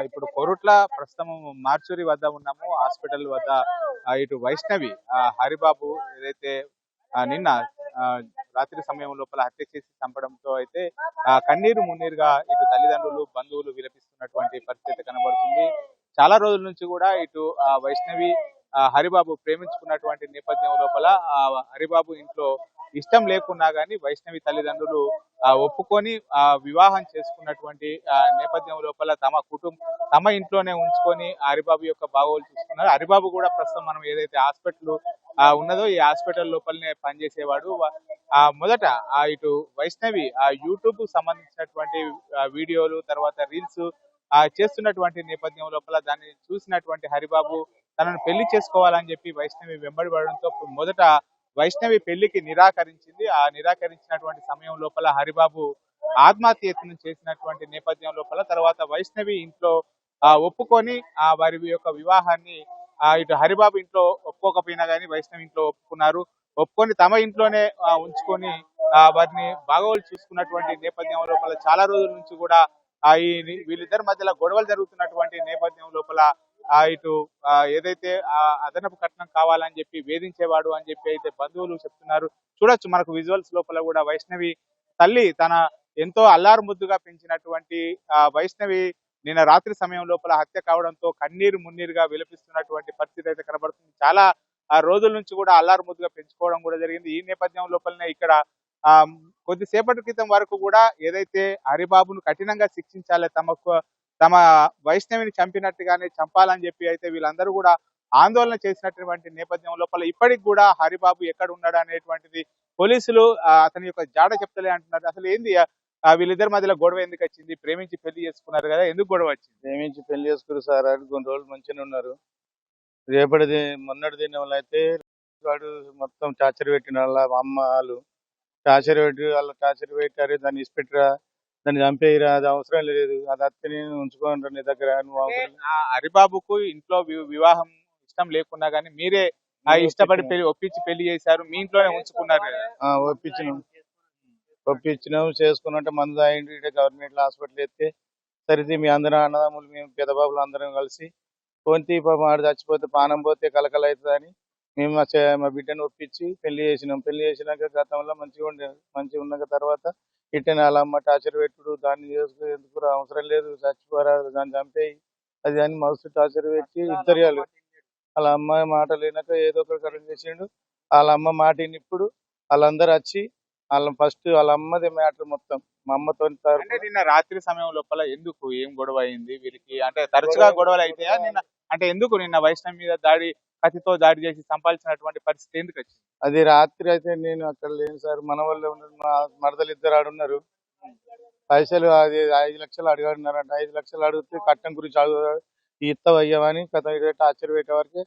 ఇప్పుడు కొరుట్ల ప్రస్తుతం మార్చూరి వద్ద ఉన్నాము. హాస్పిటల్ వద్ద ఇటు వైష్ణవి హరిబాబు ఏదైతే నిన్న రాత్రి సమయం లోపల హత్య చేసి చంపడంతో అయితే కన్నీరు మున్నీరుగా ఇటు తల్లిదండ్రులు బంధువులు విలపిస్తున్నటువంటి పరిస్థితి కనబడుతుంది. చాలా రోజుల నుంచి కూడా ఇటు వైష్ణవి హరిబాబు ప్రేమించుకున్నటువంటి నేపథ్యం లోపల హరిబాబు ఇంట్లో ఇష్టం లేకున్నా గానీ వైష్ణవి తల్లిదండ్రులు ఒప్పుకొని వివాహం చేసుకున్నటువంటి నేపథ్యం లోపల తమ ఇంట్లోనే ఉంచుకొని హరిబాబు యొక్క బాగోలు చూసుకున్నారు. హరిబాబు కూడా ప్రస్తుతం మనం ఏదైతే హాస్పిటల్ ఉన్నదో ఈ హాస్పిటల్ లోపలనే పనిచేసేవాడు. మొదట ఇటు వైష్ణవి యూట్యూబ్ సంబంధించినటువంటి వీడియోలు తర్వాత రీల్స్ చేస్తున్నటువంటి నేపథ్యం లోపల దాన్ని చూసినటువంటి హరిబాబు తనను పెళ్లి చేసుకోవాలని చెప్పి వైష్ణవి వెంబడి పడడంతో మొదట వైష్ణవి పెళ్లికి నిరాకరించింది. ఆ నిరాకరించినటువంటి సమయం లోపల హరిబాబు ఆత్మహత్యను చేసినటువంటి నేపథ్యం లోపల తర్వాత వైష్ణవి ఇంట్లో ఒప్పుకొని వారి యొక్క వివాహాన్ని ఇటు హరిబాబు ఇంట్లో ఒప్పుకోకపోయినా కానీ వైష్ణవి ఇంట్లో ఒప్పుకున్నారు. ఒప్పుకొని తమ ఇంట్లోనే ఉంచుకొని వారిని బాగోలు చూసుకున్నటువంటి నేపథ్యం లోపల చాలా రోజుల నుంచి కూడా వీళ్ళిద్దరి మధ్యలో గొడవలు జరుగుతున్నటువంటి నేపథ్యం లోపల ఇటు ఏదైతే అదనపు కట్నం కావాలని చెప్పి వేధించేవాడు అని చెప్పి అయితే బంధువులు చెప్తున్నారు. చూడొచ్చు మనకు విజువల్స్ లోపల కూడా వైష్ణవి తల్లి తన ఎంతో అల్లారు ముద్దుగా పెంచినటువంటి వైష్ణవి నిన్న రాత్రి సమయం లోపల హత్య కావడంతో కన్నీరు మున్నీరుగా విలపిస్తున్నటువంటి పరిస్థితి అయితే కనబడుతుంది. చాలా రోజుల నుంచి కూడా అల్లారు ముద్దుగా పెంచుకోవడం కూడా జరిగింది. ఈ నేపథ్యం లోపలనే ఇక్కడ కొద్దిసేపటి క్రితం వరకు కూడా ఏదైతే హరిబాబును కఠినంగా శిక్షించాలి తమ వైష్ణవిని చంపినట్టుగానే చంపాలని చెప్పి అయితే వీళ్ళందరూ కూడా ఆందోళన చేసినటువంటి నేపథ్యం లోపల ఇప్పటికి కూడా హరిబాబు ఎక్కడ ఉన్నాడు అనేటువంటిది పోలీసులు అతని యొక్క జాడ చెప్తలే అంటున్నారు. అసలు ఏంది వీళ్ళిద్దరి మధ్యలో గొడవ ఎందుకు వచ్చింది? ప్రేమించి పెళ్లి చేసుకున్నారు కదా, ఎందుకు గొడవ వచ్చింది? ప్రేమించి పెళ్లి చేసుకున్నారు సార్. కొన్ని రోజులు మంచిగానే ఉన్నారు. రేపటిది మొన్నటి దిన వల్ల అయితే వాడు మొత్తం టార్చర్ పెట్టిన వాళ్ళ అమ్మ వాళ్ళు టార్చర్ పెట్టారు. దాన్ని ఇసిపెట్టరా, దాన్ని చంపేయరా, అది అవసరం లేదు, అది అత్తే నేను ఉంచుకోండి నీ దగ్గర. హరిబాబుకు ఇంట్లో వివాహం ఇష్టం లేకున్నా గానీ మీరే ఇష్టపడి ఒప్పించి పెళ్లి చేశారు, మీ ఇంట్లోనే ఉంచుకున్నారు. ఒప్పించినాం చేసుకున్నట్టే మందు తాగిండు. గవర్నమెంట్ హాస్పిటల్ ఎత్తే సరిది మీ అందరం అన్నదమ్ములు మేము పెద్దబాబులు అందరం కలిసి కొంత ఆడు చచ్చిపోతే పానం పోతే కలకల అవుతుందని మేము మా బిడ్డను ఒప్పించి పెళ్లి చేసినాం. పెళ్లి చేసినాక గతంలో మంచిగా ఉన్నాక తర్వాత ఇట్టని వాళ్ళ అమ్మ టార్చర్ పెట్టుడు, దాన్ని చేసుకు ఎందుకు అవసరం లేదు, చచ్చిపోరా, దాన్ని చంపేయి అది అని మస్తు టార్చర్ పెట్టి ఇద్దరు వాళ్ళ అమ్మ మాట లేనాక ఏదో ఒకటి కరెక్ట్ చేసిండు. వాళ్ళ అమ్మ మాట ఇప్పుడు వాళ్ళందరూ వచ్చి ఫస్ట్ వాళ్ళ అమ్మది మ్యాటర్ మొత్తం మా అమ్మతో. నిన్న రాత్రి సమయం లోపల ఎందుకు ఏం గొడవ అయింది వీరికి? అంటే తరచుగా గొడవలు అయితాయా నిన్న? అంటే ఎందుకు నిన్న వైష్ణవి మీద కత్తితో దాడి చేసి చంపాల్సినటువంటి పరిస్థితి ఎందుకు వచ్చింది? అది రాత్రి అయితే నేను అక్కడ లేను సార్. మన వాళ్ళు మా మరదలు ఇద్దరు ఆడున్నారు. పైసలు అది 5 లక్షలు అడిగాడున్నారంట. 5 లక్షలు అడిగితే కట్టం గురించి ఇస్తావు అయ్యామని కథ టార్చర్ పెట్టే వరకు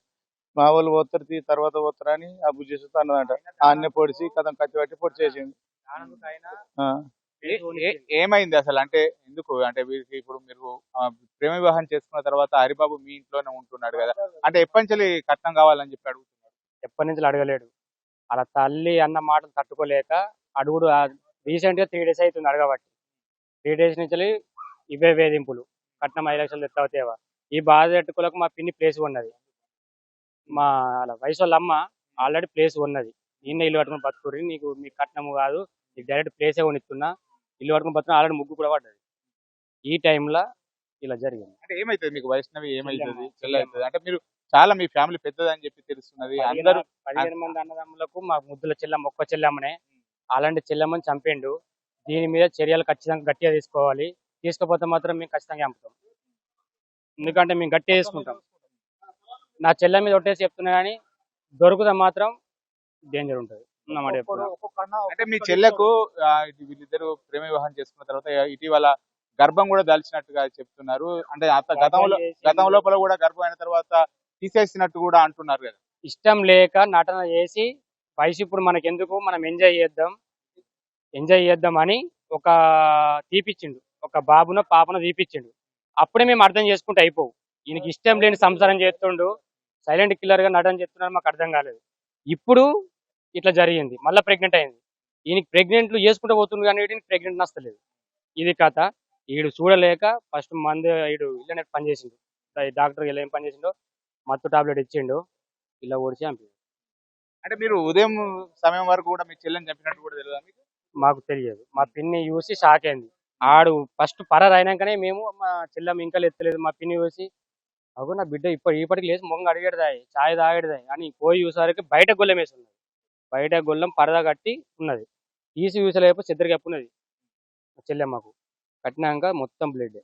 మా వాళ్ళు పోతారు తర్వాత పోతారని ఆ బుద్ధి చేస్తూ అన్నదంట. ఆన్నే పొడిచి కథం కత్తి పట్టి పొడి చేసింది. ఏమైంది అసలు? అంటే ఎందుకు అంటే వీరికి ఇప్పుడు మీరు ప్రేమ వివాహం చేసుకున్న తర్వాత హరిబాబు మీ ఇంట్లోనే ఉంటున్నాడు కదా, అంటే ఎప్పటి నుంచి కట్నం కావాలని చెప్పి అడుగుతున్నారు? ఎప్పటి నుంచి అడగలేడు. అలా తల్లి అన్న మాటలు తట్టుకోలేక అడుగుడు. రీసెంట్ గా 3 days అవుతుంది అడగబట్టి. 3 days నుంచి ఇవే వేధింపులు. కట్నం 5 లక్షలు తెస్తావతేవా. ఈ బాధ తట్టుకోలేక మా పిన్ని ప్లేస్ ఉన్నది. మా వయసు వాళ్ళ అమ్మ ఆల్రెడీ ప్లేస్ ఉన్నది. నిన్న ఇల్లు కట్టుకుని బతుకుని మీకు కట్నము కాదు, నీకు డైరెక్ట్ ప్లేసే కొనిస్తున్నా, ఇల్లు కట్టుకుని బతుకుని ఆల్రెడీ ముగ్గు కూడా పడ్డది. ఈ టైంలో ఇలా జరిగింది. అంటే ఏమైతుంది మీకు? వైష్ణవి ఏమైతుంది? చెల్లవుతుంది అంటే మీరు చాలా మీ ఫ్యామిలీ పెద్దదని చెప్పి తెలుస్తున్నది. అందరూ 15 మంది అన్నదమ్ములకు మా ముద్దుల చెల్లెమ్మ ఒక్క చెల్లెమ్మనే. అలాంటి చెల్లెమ్మని చంపిండు. దీని మీద చర్యలు ఖచ్చితంగా గట్టిగా తీసుకోవాలి. తీసుకోకపోతే మాత్రం మేము ఖచ్చితంగా చంపుతాం. ఎందుకంటే మేము గట్టిగా తీసుకుంటాం. నా చెల్లె మీద ఒట్టేసి చెప్తున్నా కానీ దొరుకుతా మాత్రం డేంజర్ ఉంటుంది. అంటే మీ చెల్లెకు వీళ్ళిద్దరు ప్రేమ వివాహం చేసుకున్న తర్వాత ఇటీవల గర్భం కూడా దాల్చినట్టుగా చెప్తున్నారు. అంటే గతం లోపల కూడా గర్భం అయిన తర్వాత తీసేసినట్టు కూడా అంటున్నారు కదా. ఇష్టం లేక నటన చేసి వయసు ఇప్పుడు మనకి ఎందుకు, మనం ఎంజాయ్ చేద్దాం అని ఒక తీపిచ్చిండు. ఒక బాబునో పాపనో తీపిచ్చిండు. అప్పుడే మేము అర్థం చేసుకుంటే అయిపోవు. ఈయనకి ఇష్టం లేని సంసారం చేస్తుండు, సైలెంట్ కిల్లర్ గా నటన చేస్తున్నారు. మాకు అర్థం కాలేదు. ఇప్పుడు ఇట్లా జరిగింది. మళ్ళీ ప్రెగ్నెంట్ అయింది. ఈయనకి ప్రెగ్నెంట్లు చేసుకుంటూ పోతుంది కానీ ప్రెగ్నెంట్ నచ్చలేదు. ఇది కథ. ఈడు చూడలేక ఫస్ట్ మందు ఈడు ఇళ్ళనే పని చేసిండు. డాక్టర్ ఇలా ఏం పని చేసిండో మత్తు టాబ్లెట్ ఇచ్చిండు. ఇలా ఓడిచి చంపిండు. అంటే మీరు ఉదయం సమయం వరకు కూడా మీ చెల్లెని చంపినట్టు కూడా తెలియదా మీకు? మాకు తెలియదు. మా పిన్ని చూసి షాక్ అయింది. ఆడు ఫస్ట్ పరారు అయినాకనే మేము మా చెల్లెమ్మ ఇంకా ఎత్తలేదు. మా పిన్ని చూసి అగో నా బిడ్డ ఇప్పటికి లేచి మొంగ అడిగేడదాయి చాయ్ తాగేడదాయి అని పోయి చూసేసరికి బయట గొల్లెం వేసి ఉన్నది. బయట గొల్లెం పరదా కట్టి ఉన్నది. తీసి చూసలేపు చెద్దరు కప్పున్నది మా చెల్లెమ్మకు. కట్టినాక మొత్తం బ్లడ్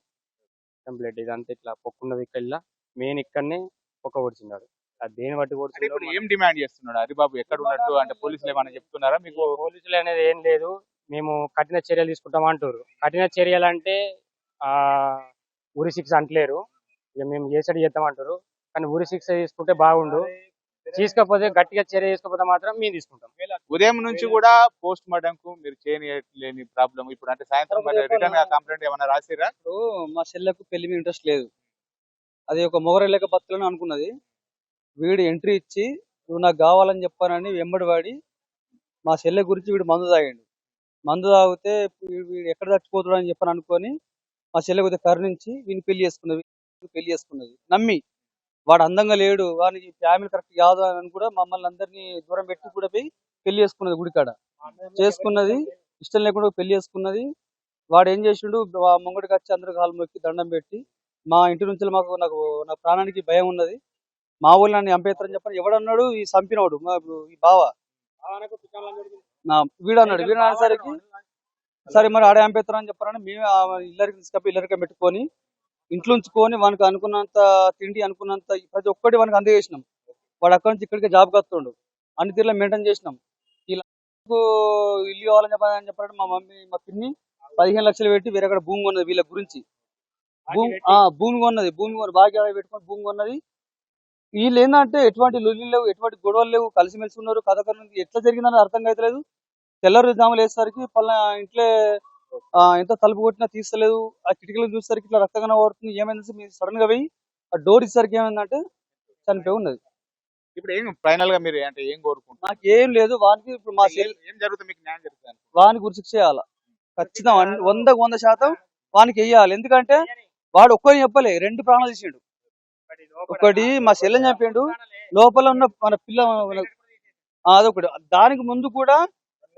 ఇదంతా ఇట్లా పొక్కున్నది ఇక్కడ మెయిన్ ఇక్కడనే పొక్క పొడిచిండాడు. అది దేని బట్టి అంటే పొడిచిండో ఇప్పుడు ఏం డిమాండ్ చేస్తున్నాడు హరిబాబు? ఎక్కడ ఉన్నట్టు అంటే పోలీసులు ఏమైనా చెప్తున్నారా మీకు? పోలీసులు అనేది ఏం లేదు. మేము కఠిన చర్యలు తీసుకుంటాం అంటారు. కఠిన చర్యలు అంటే ఆ ఉరి శిక్ష అంటలేరు. ఇక మేము చేసేది చేద్దాం అంటారు. కానీ ఉరి శిక్ష తీసుకుంటే బాగుండు. తీసుకోకపోతే గట్టిగా చర్య తీసుకోకపోతే మాత్రం మేము తీసుకుంటాం. ఉదయం నుంచి కూడా పోస్ట్ మార్టం కు మీరు చేయలేని ప్రాబ్లం ఇప్పుడు అంటే సాయంత్రం మరి రిటర్న్ గా కంప్లైంట్ ఏమైనా రాసిరా? ఇప్పుడు మా చెల్లెకు పెళ్లి మీద ఇంట్రెస్ట్ లేదు. అది ఒక మొగరలేక బతుకులని అనుకున్నది. వీడు ఎంట్రీ ఇచ్చి నువ్వు నాకు కావాలని చెప్పానని వెంబడి వాడి మా చెల్లె గురించి వీడు మందు తాగిండు. మందు తాగితే వీడు ఎక్కడ చచ్చిపోతాడు అని చెప్పని అనుకొని మా చెల్లె కొద్దిగా కరుణించి వీడిని పెళ్లి చేసుకున్నది నమ్మి. వాడు అందంగా లేడు, వానికి ఫ్యామిలీ కరెక్ట్ కాదు అని కూడా మమ్మల్ని అందరినీ దూరం పెట్టి కూడా పోయి పెళ్లి చేసుకున్నది. గుడికాడ చేసుకున్నది, ఇష్టం లేకుండా పెళ్లి చేసుకున్నది. వాడు ఏం చేసిండు, ముంగడికి వచ్చి అందరు కాలు మొక్కి దండం పెట్టి మా ఇంటి నుంచి నాకు నా ప్రాణానికి భయం ఉన్నది, మా ఊళ్ళో నన్ను చంపేస్తారని చెప్పని ఎవడన్నాడు, ఈ చంపినవాడు ఈ బావ వీడు అన్నాడు. వీడు అనేసరికి సరే మరి ఆడే చంపేస్తారని చెప్పారని మేము ఇల్లరికి తీసుకపోయి ఇల్లరిక పెట్టుకొని ఇంట్లో ఉంచుకొని వానికి అనుకున్నంత తిండి అనుకున్నంత ప్రతి ఒక్కటి వానికి అందజేసినాం. వాడు అక్కడి నుంచి ఇక్కడికి జాబ్కి వస్తుండు. అన్ని తీరులో మెయింటైన్ చేసినాం. ఇలా ఇల్లు కావాలని చెప్పారంటే మా మమ్మీ మా పిన్ని 15 లక్షలు పెట్టి వేరే అక్కడ భూమి కొన్నది. వీళ్ళ గురించి భూమి కొన్నది. బాగా పెట్టుకొని భూమి కొన్నది. వీళ్ళు ఏంటంటే ఎటువంటి లొల్లి లేవు, ఎటువంటి గొడవలు లేవు, కలిసిమెలిసి ఉన్నారు. కథ ఎట్లా జరిగిందని అర్థం కావట్లేదు. తెల్లరు జాములు వేసేసరికి ఇంట్లో ఎంత తలుపు కొట్టినా తీస్తలేదు. ఆ కిటికీలు చూసేసరికి ఇట్లా రక్తంగా పడుతుంది. ఏమైంది మీరు సడన్ గా పోయి ఆ డోర్ ఇచ్చేసరికి ఏమైందంటే చనిపోయి ఉన్నది. ఇప్పుడు ఏం ఫైనల్ గా మీరు అంటే ఏం కోరుకుంటున్నారు? నాకు ఏం లేదు. వానికి ఇప్పుడు మా ఏం జరుగుతుంది, మీకు న్యాయం జరుగుతుంది? వానికి గురి శిక్ష చేయాల ఖచ్చితంగా 100% వానికి వేయాలి. ఎందుకంటే వాడు ఒక్కరిని చెప్పలే, 2 ప్రాణాలు తీసిండు. ఒకటి మా చెల్లెని చంపిండు, లోపల ఉన్న మన పిల్ల అదొకటి. దానికి ముందు కూడా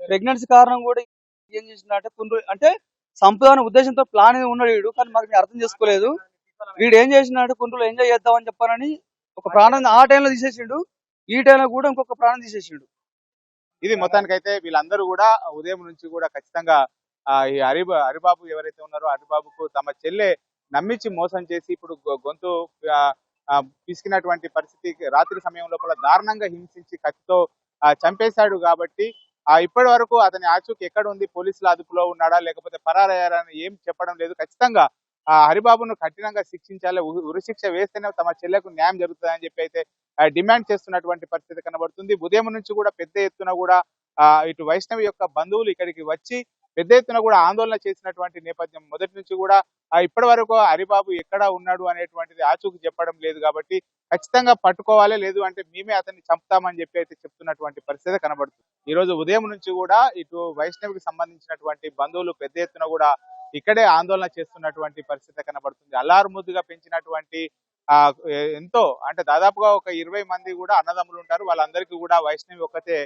ప్రెగ్నెన్సీ కారణం కూడా ఏం చేసిందంటే అంటే సంపదాన ఉద్దేశంతో ప్లాన్ ఉన్నాడు వీడు. కానీ మాకు అర్థం చేసుకోలేదు. వీడు ఏం చేసినాడు, కొన్ని ఎంజాయ్ చేద్దామని చెప్పానని ఒక ప్రాణం ఆ టైంలో తీసేసిండు. ఈ టైంలో కూడా ఇంకొక ప్రాణం తీసేసిండు. ఇది మొత్తానికైతే వీళ్ళందరూ కూడా ఉదయం నుంచి కూడా ఖచ్చితంగా ఈ హరిబాబు ఎవరైతే ఉన్నారో హరిబాబుకు తమ చెల్లె నమ్మించి మోసం చేసి ఇప్పుడు గొంతు పిసికినటువంటి పరిస్థితి, రాత్రి సమయం లోపల దారుణంగా హింసించి కత్తితో చంపేశాడు. కాబట్టి ఇప్పటి వరకు అతని ఆచూకీ ఎక్కడ ఉంది, పోలీసుల అదుపులో ఉన్నాడా లేకపోతే పరారయ్యారని ఏం చెప్పడం లేదు. ఖచ్చితంగా హరిబాబును కఠినంగా శిక్షించాలి, ఉరిశిక్ష వేస్తేనే తమ చెల్లెకు న్యాయం జరుగుతుందని చెప్పి అయితే డిమాండ్ చేస్తున్నటువంటి పరిస్థితి కనబడుతుంది. ఉదయం నుంచి కూడా పెద్ద ఎత్తున కూడా ఇటు వైష్ణవి యొక్క బంధువులు ఇక్కడికి వచ్చి పెద్ద ఎత్తున కూడా ఆందోళన చేసినటువంటి నేపథ్యం. మొదటి నుంచి కూడా ఇప్పటి వరకు హరిబాబు ఎక్కడ ఉన్నాడు అనేటువంటిది ఆచూకీ చెప్పడం లేదు. కాబట్టి ఖచ్చితంగా పట్టుకోవాలి, లేదు అంటే మేమే అతన్ని చంపుతామని చెప్పి అయితే చెప్తున్నటువంటి పరిస్థితి కనబడుతుంది. ఈ రోజు ఉదయం నుంచి కూడా ఇటు వైష్ణవికి సంబంధించినటువంటి బంధువులు పెద్ద ఎత్తున కూడా ఇక్కడే ఆందోళన చేస్తున్నటువంటి పరిస్థితి కనబడుతుంది. అల్లారు ముద్దుగా పెంచినటువంటి ఎంతో అంటే దాదాపుగా ఒక 20 మంది కూడా అన్నదమ్ములు ఉంటారు. వాళ్ళందరికీ కూడా వైష్ణవి ఒక్కతే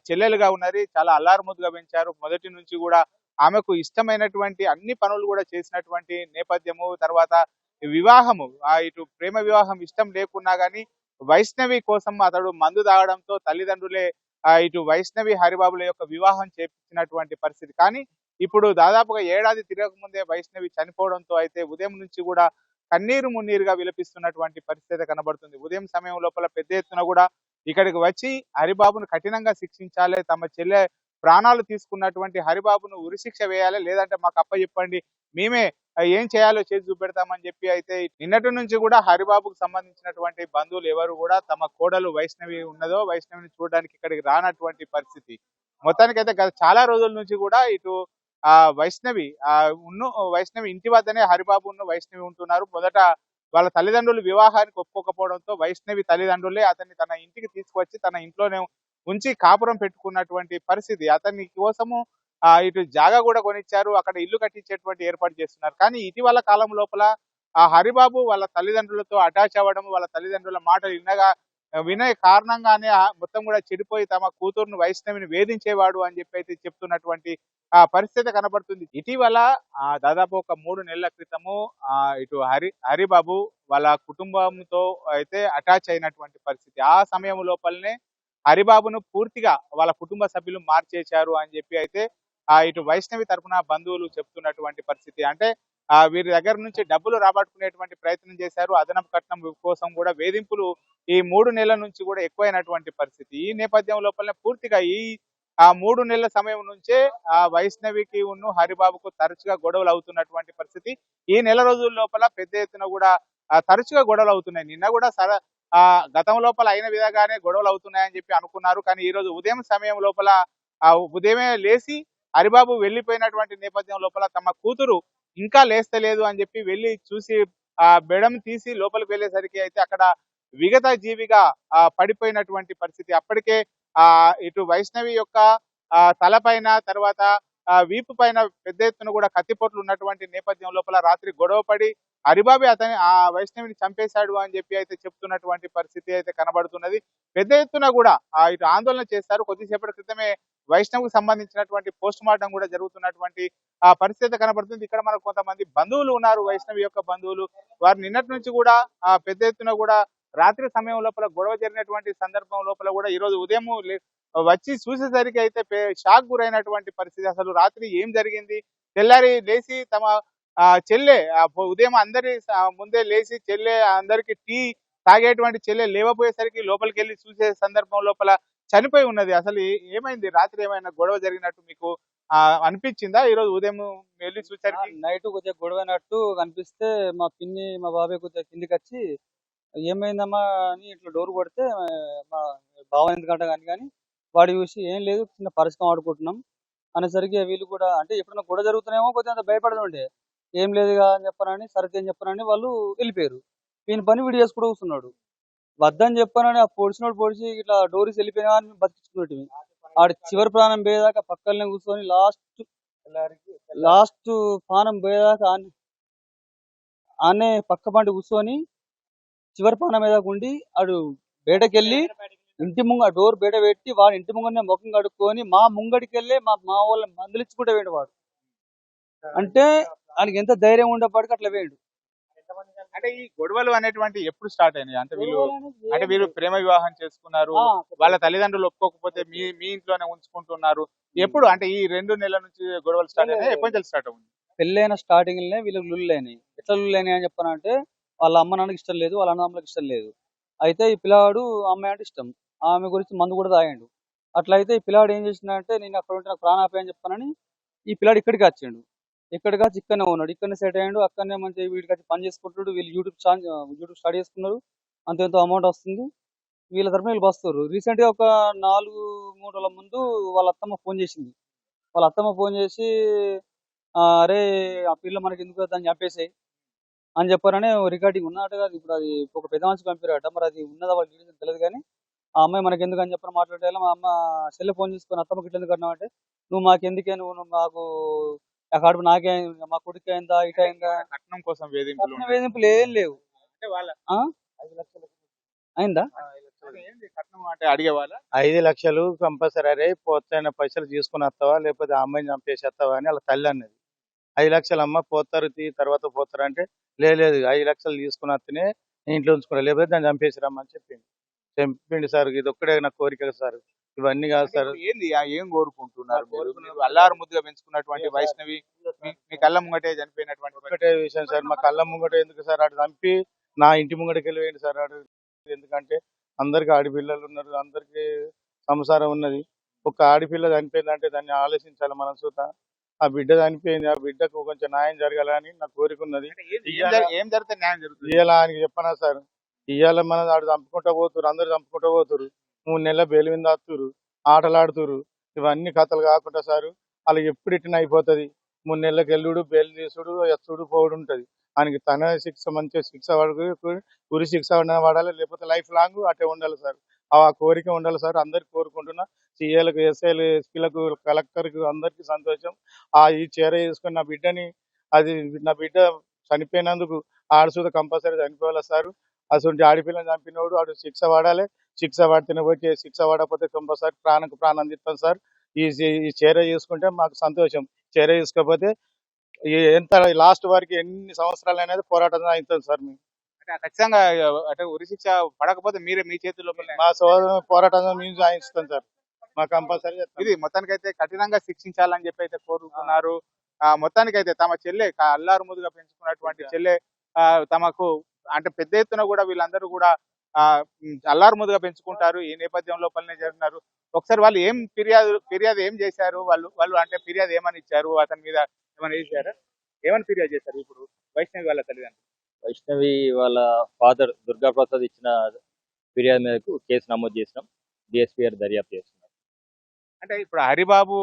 చెల్లెలుగా ఉన్నది. చాలా అల్లారు ముద్దుగా పెంచారు. మొదటి నుంచి కూడా ఆమెకు ఇష్టమైనటువంటి అన్ని పనులు కూడా చేసినటువంటి నేపథ్యము. తర్వాత వివాహము ఇటు ప్రేమ వివాహం ఇష్టం లేకున్నా గానీ వైష్ణవి కోసం అతడు మందు తాగడంతో తల్లిదండ్రులే ఇటు వైష్ణవి హరిబాబుల యొక్క వివాహం చేపించినటువంటి పరిస్థితి. కానీ ఇప్పుడు దాదాపుగా ఏడాది తిరగకముందే వైష్ణవి చనిపోవడంతో అయితే ఉదయం నుంచి కూడా కన్నీరు మున్నీరుగా విలపిస్తున్నటువంటి పరిస్థితి కనబడుతుంది. ఉదయం సమయం లోపల పెద్ద ఎత్తున కూడా ఇక్కడికి వచ్చి హరిబాబును కఠినంగా శిక్షించాలి, తమ చెల్లె ప్రాణాలు తీసుకున్నటువంటి హరిబాబును ఉరిశిక్ష వేయాలి, లేదంటే మాకు అప్పచెప్పండి, మేమే ఏం చేయాలో చేసి చూపెడతామని చెప్పి అయితే నిన్నటి నుంచి కూడా హరిబాబుకు సంబంధించినటువంటి బంధువులు ఎవరు కూడా తమ కోడలు వైష్ణవి ఉన్నదో వైష్ణవిని చూడడానికి ఇక్కడికి రానటువంటి పరిస్థితి. మొత్తానికైతే గత చాలా రోజుల నుంచి కూడా ఇటు వైష్ణవి వైష్ణవి ఇంటి వద్దనే హరిబాబు వైష్ణవి ఉంటున్నారు. మొదట వాళ్ళ తల్లిదండ్రులు వివాహానికి ఒప్పుకోకపోవడంతో వైష్ణవి తల్లిదండ్రులే అతన్ని తన ఇంటికి తీసుకువచ్చి తన ఇంట్లోనే ఉంచి కాపురం పెట్టుకున్నటువంటి పరిస్థితి. అతని కోసము ఇటు జాగా కూడా కొనిచ్చారు. అక్కడ ఇల్లు కట్టించేటువంటి ఏర్పాటు చేస్తున్నారు. కానీ ఇటీవల కాలం లోపల ఆ హరిబాబు వాళ్ళ తల్లిదండ్రులతో అటాచ్ అవ్వడం, వాళ్ళ తల్లిదండ్రుల మాటలు వినే కారణంగానే మొత్తం కూడా చెడిపోయి తమ కూతురును వైష్ణవిని వేధించేవాడు అని చెప్పి అయితే చెప్తున్నటువంటి పరిస్థితి కనబడుతుంది. ఇటీవల దాదాపు ఒక 3 నెలల క్రితము ఇటు హరిబాబు వాళ్ళ కుటుంబంతో అయితే అటాచ్ అయినటువంటి పరిస్థితి. ఆ సమయం లోపలనే హరిబాబును పూర్తిగా వాళ్ళ కుటుంబ సభ్యులు మార్చేశారు అని చెప్పి అయితే ఇటు వైష్ణవి తరపున బంధువులు చెప్తున్నటువంటి పరిస్థితి. అంటే వీరి దగ్గర నుంచి డబ్బులు రాబట్టుకునేటువంటి ప్రయత్నం చేశారు. అదనపు కట్నం కోసం కూడా వేధింపులు ఈ 3 నెలల నుంచి కూడా ఎక్కువైనటువంటి పరిస్థితి. ఈ నేపథ్యం లోపలనే పూర్తిగా ఈ 3 నెలల సమయం నుంచే వైష్ణవికి హరిబాబుకు తరచుగా గొడవలు అవుతున్నటువంటి పరిస్థితి. ఈ నెల రోజుల లోపల పెద్ద ఎత్తున కూడా తరచుగా గొడవలు అవుతున్నాయి. నిన్న కూడా గతం లోపల అయిన విధంగానే గొడవలు అవుతున్నాయని చెప్పి అనుకున్నారు. కానీ ఈ రోజు ఉదయం సమయం లోపల ఉదయమే లేచి హరిబాబు వెళ్లిపోయినటువంటి నేపథ్యం లోపల తమ కూతురు ఇంకా లేస్తలేదు అని చెప్పి వెళ్లి చూసి బెడం తీసి లోపలికి వెళ్లేసరికి అయితే అక్కడ విగత జీవిగా పడిపోయినటువంటి పరిస్థితి. అప్పటికే ఇటు వైష్ణవి యొక్క తలపైన తర్వాత వీపు పైన పెద్ద ఎత్తున కూడా కత్తిపోట్లు ఉన్నటువంటి నేపథ్యం లోపల రాత్రి గొడవ పడి హరిబాబు ఆ వైష్ణవిని చంపేశాడు అని చెప్పి అయితే చెప్తున్నటువంటి పరిస్థితి అయితే కనబడుతున్నది. పెద్ద ఎత్తున కూడా ఇటు ఆందోళన చేస్తారు. కొద్దిసేపటి క్రితమే వైష్ణవ్కి సంబంధించినటువంటి పోస్ట్ మార్టం కూడా జరుగుతున్నటువంటి పరిస్థితి కనబడుతుంది. ఇక్కడ మనకు కొంతమంది బంధువులు ఉన్నారు, వైష్ణవి యొక్క బంధువులు. వారు నిన్నటి నుంచి కూడా పెద్ద ఎత్తున కూడా రాత్రి సమయం లోపల గొడవ జరిగినటువంటి సందర్భం లోపల కూడా ఈ రోజు ఉదయం వచ్చి చూసేసరికి అయితే షాక్ గురైనటువంటి పరిస్థితి. అసలు రాత్రి ఏం జరిగింది, తెల్లారి లేచి తమ చెల్లె ఉదయం అందరి ముందే లేచి చెల్లె అందరికి టీ తాగేటువంటి చెల్లె లేవపోయేసరికి లోపలికి వెళ్ళి చూసే సందర్భం లోపల చనిపోయి ఉన్నది. అసలు ఏమైంది, రాత్రి ఏమైనా గొడవ జరిగినట్టు మీకు అనిపించిందా? ఈ రోజు ఉదయం వెళ్ళి చూసరికి నైట్ కొద్దిగా గొడవైనట్టు కనిపిస్తే మా పిన్ని మా బాబాయ్ కొద్దిగా కిందికి వచ్చి ఏమైందమ్మా అని ఇట్లా డోర్ కొడితే మా బావ ఎందుకంట కానీ వాడు చూసి ఏం లేదు చిన్న పరిశ్రమ ఆడుకుంటున్నాం అనేసరికి వీళ్ళు కూడా అంటే ఎప్పుడైనా గొడవ జరుగుతున్నాయేమో కొద్దిగా భయపడుతుండే. ఏం లేదుగా అని చెప్పానని సరిగ్గా అని చెప్పానని వాళ్ళు వెళ్ళిపోయారు. వీని పని వీడు చేసుకుంటూ కూర్చున్నాడు. వద్దని చెప్పానని ఆ పొడిచినోడు పొడిచి ఇట్లా డోరీస్ వెళ్ళిపోయినా అని మేము బతికించుకున్నట్టు ఆడు చివరి ప్రాణం పోయేదాకా పక్కనే కూర్చొని లాస్ట్ ప్రాణం పోయేదాకా ఆనే పక్క పంట కూర్చొని చివరి ప్రాణం మీద ఉండి ఆడు బయటకెళ్ళి ఇంటి డోర్ బయట పెట్టి వాడు ఇంటి ముంగనే ముఖం కడుక్కొని మా ముంగడికి వెళ్ళి మా వాళ్ళని మందులిచ్చుకుంటే వేయండి వాడు. అంటే ఆయనకి ఎంత ధైర్యం ఉండేప్పటికి అట్లా వేయండు. అంటే ఈ గొడవలు అనేటువంటి ఎప్పుడు స్టార్ట్ అయినాయి? అంటే వీళ్ళు ప్రేమ వివాహం చేసుకున్నారు, వాళ్ళ తల్లిదండ్రులు ఒప్పుకోకపోతే మీ ఇంట్లోనే ఉంచుకుంటున్నారు. ఎప్పుడు అంటే ఈ 2 నెలల నుంచి గొడవలు స్టార్ట్ అయినాయి? ఎప్పటి నుంచి స్టార్ట్ అవుతుంది? పెళ్ళైన స్టార్టింగ్ లోనే వీళ్ళకి లుల్లైనాయి. ఎట్లా లుల్లైనాయి అని చెప్పానంటే వాళ్ళ అమ్మ నాన్నకి ఇష్టం లేదు, వాళ్ళ అన్నమ్మకి ఇష్టం లేదు. అయితే ఈ పిల్లాడు అమ్మాయి అంటే ఇష్టం, ఆమె గురించి మందు కూడా తాగాడు. అట్లయితే ఈ పిల్లాడు ఏం చేసిందంటే నేను అక్కడ ఉంటే నాకు ప్రాణాపాయం అని చెప్పానని ఈ పిల్లాడు ఇక్కడికి వచ్చిండు. ఇక్కడికి వచ్చి ఇక్కడనే ఉన్నాడు, ఇక్కడనే సెట్ అయ్యాడు. అక్కడనే మంచిగా వీడికి వచ్చి పని చేసుకుంటాడు. వీళ్ళు యూట్యూబ్ స్టార్ట్ చేసుకున్నారు. ఎంతో అమౌంట్ వస్తుంది. వీళ్ళ తరఫున వీళ్ళు వస్తారు. రీసెంట్ గా ఒక 4-3 రోజుల ముందు వాళ్ళ అత్తమ్మ ఫోన్ చేసింది. వాళ్ళ అత్తమ్మ ఫోన్ చేసి అరే ఆ పిల్ల మనకి ఎందుకు దాన్ని చంపేసాయి అని చెప్పారని రికార్డింగ్ ఉన్నట్టు కాదు. ఇప్పుడు అది ఒక పెద్ద మనిషి పంపిరాట, మరి అది ఉన్నదా వాళ్ళకి తెలియదు. కానీ ఆ అమ్మాయి మనకి ఎందుకు అని చెప్పని మాట్లాడే మా అమ్మ సెల్ ఫోన్ చేసుకొని అత్తమ్మకి ఇట్లా ఎందుకు అన్నావు అంటే నువ్వు మాకెందుకే, నువ్వు మాకు కడుపు నాకే, మా కొడుకు అయిందా ఇట అయిందా, కట్నం కోసం వేధింపులు ఏం లేవు. అంటే వాళ్ళ 5 లక్షలు అయిందా కట్నం అంటే అడిగేవాళ్ళ 5 లక్షలు కంపల్సరీ. అరే పోతాయిన పైసలు తీసుకుని వస్తావా లేకపోతే ఆ అమ్మాయిని చంపేసేస్తావా అని వాళ్ళ తల్లి అన్నది. 5 లక్షలు అమ్మ పోతారు తర్వాత పోతారు అంటే లేదు 5 లక్షలు తీసుకుని వస్తేనే ఇంట్లో ఉంచుకున్నా, లేకపోతే దాన్ని చంపేసిరమ్మని చెప్పిండు సార్. ఇది ఒక్కడే నా కోరిక సార్, ఇవన్నీ కాదు సార్. ఏంది ఏం కోరుకుంటున్నారు? మీరు అల్లారు ముద్దుగా పెంచుకున్నటువంటి వైష్ణవి మీ కళ్ళ ముంగటే చనిపోయినటువంటి ఒకటే విషయం సార్, మా కళ్ళ ముంగట ఎందుకు సార్ అటు చంపి నా ఇంటి ముంగటకి వెళ్ళిపోయింది సార్ అటు. ఎందుకంటే అందరికి ఆడపిల్లలు ఉన్నారు, అందరికి సంసారం ఉన్నది. ఒక ఆడపిల్ల చనిపోయిందంటే దాన్ని ఆలోచించాలి మనం చూత. ఆ బిడ్డ చనిపోయింది, ఆ బిడ్డకు కొంచెం న్యాయం జరగాలని నా కోరిక ఉన్నది. ఏం జరిగితే న్యాయం జరుగుతుంది? ఇవాళ ఆయనకి చెప్పనా సార్, ఇవాళ మనం ఆడు చంపుకుంటా పోతురు, అందరు చంపుకుంటా పోతురు. 3 నెలల బెయిల్ మీద వస్తురు, ఆటలాడుతురు. ఇవన్నీ కథలు కాకుండా సారు వాళ్ళకి ఎప్పుడు ఇట్టిన అయిపోతుంది. 3 నెలలకు ఎల్లుడు బెయిల్ తీసుడు ఎత్తుడు పోవడు ఉంటది. ఆయనకి తన శిక్ష మంచిగా శిక్ష ఉరి శిక్ష పడాలి, లేకపోతే లైఫ్ లాంగ్ అటే ఉండాలి సార్. ఆ కోరిక ఉండాలి సార్. అందరికి కోరుకుంటున్నా. సీఏలకు, ఎస్ఐలు, ఎస్పీలకు, కలెక్టర్కు అందరికీ సంతోషం. ఈ చర్య తీసుకొని నా బిడ్డ చనిపోయినందుకు ఆడ కంపల్సరీ చనిపోవాలి సార్. అసలు ఆడపిల్లని చంపినోడు వాడు శిక్ష పడాలి. శిక్ష పడితేనే పోతే, శిక్ష పడకపోతే కంపల్సరీ ప్రాణం తీస్తాం సార్. ఈ చర్య తీసుకుంటే మాకు సంతోషం. చర్య తీసుకోకపోతే ఎంత లాస్ట్ వరకు ఎన్ని సంవత్సరాలు అనేది పోరాటం అవుతుంది సార్. మేము అంటే ఖచ్చితంగా అంటే ఉరి శిక్ష పడకపోతే మీరే మీ చేతుల్లో మా సోదరు పోరాటంగా మేము సాయిస్తాం సార్. మా కంపల్సరీ ఇది మొత్తానికైతే కఠినంగా శిక్షించాలని చెప్పి అయితే కోరుకున్నారు. మొత్తానికైతే తమ చెల్లె అల్లారు ముద్దుగా పెంచుకున్నటువంటి చెల్లె తమకు అంటే పెద్ద ఎత్తున కూడా వీళ్ళందరూ కూడా అల్లారు ముద్దుగా పెంచుకుంటారు. ఈ నేపథ్యం లోపలనే జరిగినారు. ఒకసారి వాళ్ళు ఏం ఫిర్యాదు ఏం చేశారు? వాళ్ళు అంటే ఫిర్యాదు ఏమని ఇచ్చారు? అతని మీద ఏమని చేశారు? ఏమని ఫిర్యాదు చేశారు? ఇప్పుడు వైష్ణవి వాళ్ళ తల్లిదండ్రులు వైష్ణవి వాళ్ళ ఫాదర్ దుర్గా ప్రసాద్ ఇచ్చిన ఫిర్యాదు మేరకు కేసు నమోదు చేసినాం. డిఎస్పీ గారు దర్యాప్తు చేస్తున్నారు. అంటే ఇప్పుడు హరిబాబు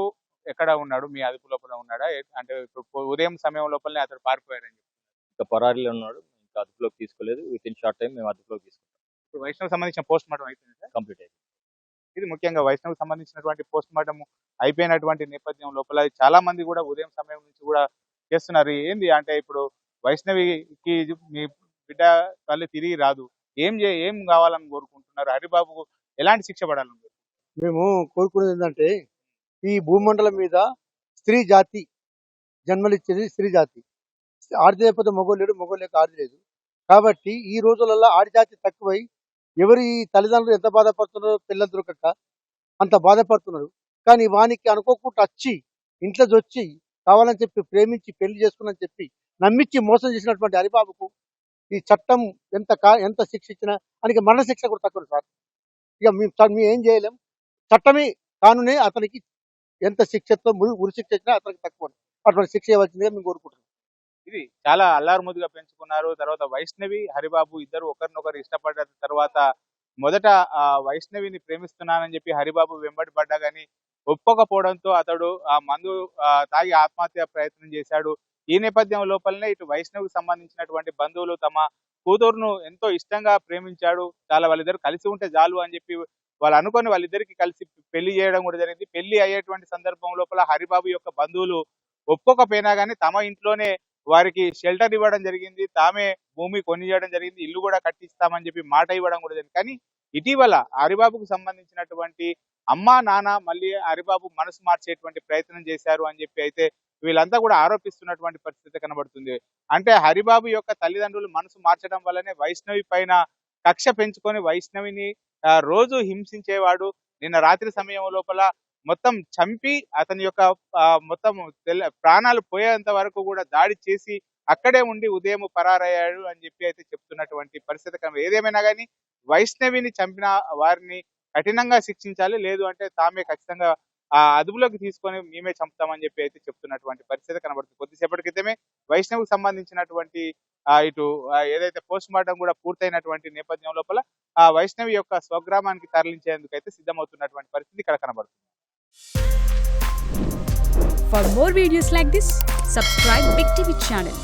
ఎక్కడ ఉన్నాడు? మీ అదుపు లోపల ఉన్నాడా? అంటే ఇప్పుడు ఉదయం సమయం లోపలనే అతడు పారిపోయారని చెప్పి ఇంకా పరారీలో ఉన్నాడు. ఇంకా అదుపులోకి తీసుకోలేదు. విత్ ఇన్ షార్ట్ టైం మేము అదుపులోకి తీసుకుంటాం. ఇప్పుడు వైష్ణవ్ సంబంధించిన పోస్ట్ మార్టం అయిపోయింది సార్. కంప్లీట్ అయింది. ఇది ముఖ్యంగా వైష్ణవ్ సంబంధించినటువంటి పోస్ట్ మార్టం అయిపోయినటువంటి నేపథ్యం లోపల చాలా మంది కూడా ఉదయం సమయం నుంచి కూడా చేస్తున్నారు. ఏంది అంటే ఇప్పుడు వైష్ణవికి మీ బిడ్డ తల్లి తిరిగి రాదు, ఏం కావాలని కోరుకుంటున్నారు? హరిబాబుకు ఎలాంటి శిక్ష పడాలని? మేము కోరుకునేది ఏంటంటే ఈ భూమండలం మీద స్త్రీ జాతి జన్మలిచ్చేది స్త్రీ జాతి. ఆడది లేకపోతే మగోళ్ళు లేడు, మగోళ్ళు లేక ఆడది లేదు. కాబట్టి ఈ రోజులలో ఆడి జాతి తక్కువై ఎవరి తల్లిదండ్రులు ఎంత బాధపడుతున్నారో పిల్లలు దొరకక అంత బాధపడుతున్నారు. కానీ వానికి అనుకోకుండా వచ్చి ఇంట్లో వచ్చి కావాలని చెప్పి ప్రేమించి పెళ్లి చేసుకుని చెప్పి నమ్మించి మోసం చేసినటువంటి హరిబాబుకు ఈ చట్టం ఎంత శిక్ష ఇచ్చినా ఆయనకి మరణ శిక్ష కూడా తక్కువ సార్. ఇక మేము ఏం చేయలేం. చట్టమే కానునే అతనికి ఎంత శిక్షతో ఉరి శిక్ష ఇచ్చినా అతనికి తక్కువ. అటువంటి శిక్ష ఇవ్వాల్సిందిగా మేము కోరుకుంటున్నాం. ఇది చాలా అల్లారుముద్దుగా పెంచుకున్నారు. తర్వాత వైష్ణవి హరిబాబు ఇద్దరు ఒకరినొకరు ఇష్టపడ్డ తర్వాత మొదట వైష్ణవిని ప్రేమిస్తున్నానని చెప్పి హరిబాబు వెంబడి పడ్డా గానీ ఒప్పుకోకపోవడంతో అతడు ఆ మందు తాగి ఆత్మహత్య ప్రయత్నం చేశాడు. ఈ నేపథ్యం లోపలనే ఇటు వైష్ణవికి సంబంధించినటువంటి బంధువులు తమ కూతురును ఎంతో ఇష్టంగా ప్రేమించాడు, చాలా వాళ్ళిద్దరు కలిసి ఉంటే చాలు అని చెప్పి వాళ్ళు అనుకొని వాళ్ళిద్దరికి కలిసి పెళ్లి చేయడం కూడా జరిగింది. పెళ్లి అయ్యేటువంటి సందర్భం లోపల హరిబాబు యొక్క బంధువులు ఒప్పుకోకపోయినా కానీ తమ ఇంట్లోనే వారికి షెల్టర్ ఇవ్వడం జరిగింది. తామే భూమి కొనియడం జరిగింది, ఇల్లు కూడా కట్టిస్తామని చెప్పి మాట ఇవ్వడం కూడా జరిగింది. కానీ ఇటీవల హరిబాబుకు సంబంధించినటువంటి అమ్మా నాన్న మళ్ళీ హరిబాబు మనసు మార్చేటువంటి ప్రయత్నం చేశారు అని చెప్పి అయితే వీళ్ళంతా కూడా ఆరోపిస్తున్నటువంటి పరిస్థితి కనబడుతుంది. అంటే హరిబాబు యొక్క తల్లిదండ్రులు మనసు మార్చడం వల్లనే వైష్ణవి పైన కక్ష పెంచుకొని వైష్ణవిని రోజు హింసించేవాడు. నిన్న రాత్రి సమయం లోపల మొత్తం చంపి అతని యొక్క మొత్తం ప్రాణాలు పోయేంత వరకు కూడా దాడి చేసి అక్కడే ఉండి ఉదయం పరారయ్యాడు అని చెప్పి అయితే చెప్తున్నటువంటి పరిస్థితి. ఏదేమైనా కానీ వైష్ణవిని చంపిన వారిని కఠినంగా శిక్షించాలి, లేదు అంటే తామే ఖచ్చితంగా అదుపులోకి తీసుకొని మేమే చంపుతామని చెప్పి అయితే చెప్తున్నటువంటి పరిస్థితి కనబడుతుంది. కొద్దిసేపటి క్రితమే వైష్ణవికి సంబంధించినటువంటి ఇటు ఏదైతే పోస్ట్ మార్టం కూడా పూర్తయినటువంటి నేపథ్యం లోపల వైష్ణవి యొక్క స్వగ్రామానికి తరలించేందుకు అయితే సిద్ధమవుతున్నటువంటి పరిస్థితి ఇక్కడ కనబడుతుంది. For more videos like this, subscribe Big TV channel.